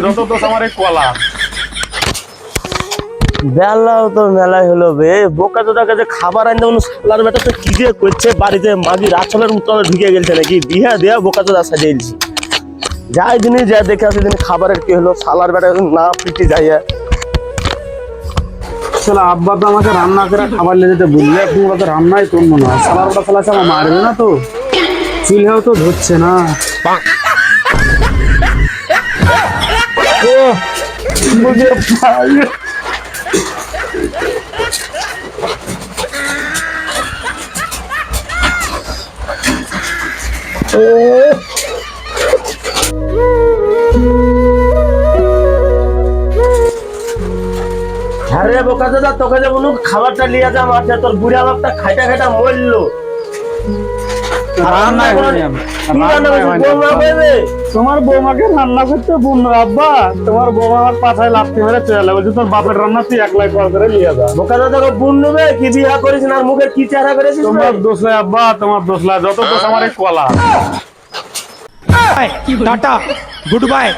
যত দোষ আমার এই কলা। বেলাও তো মেলাই হলো বে, বোকা তোদের কাছে খাবার আনতে কোনো সালার বেটা তো কি যে করছে বাড়িতে, মাগি রাছলের উত্তরে ঢুকে গেছে নাকি, বিহা দেয়া বোকা তো সাজে দিয়েছি। যাই দিনই যা দেখে আসি দিন খাবারের কি হলো, সালার বেটা না পিটি যাইয়া। শালা আব্বা তো আমাকে রান্না করে খাবার নিয়ে যেতে বললে, তোমরা তো রান্নাই করবো না। সালার ওটা চালাচ্ছে আমার মারবে না তো, চুলেও তো ধরছে না। ও বুঝে ভাই আরে বোকা দাদা, তোকে যে বলুন খাবারটা লিয়ে যা মাঠে, তোর বুড়া বাপটা খাইটা খাইটা মরলো। রান্নাই হয়নি আমি। তোমার বৌমাকে রান্না করতে বললো আব্বা, তোমার বৌমা আমার পাছায় লাফতে মেরে চলে বলছে তোর বাপের রান্না তুই একলাই কর করে নিয়ে যা। বোকা দাদা বুন নেবে কি বিয়া করিস না, আর মুখে কি চেহারা করেছিস? তোমার দোষ নাই আব্বা, তোমার দোষ নাই, যত দোষ আমার এই কলা। Tata good bye.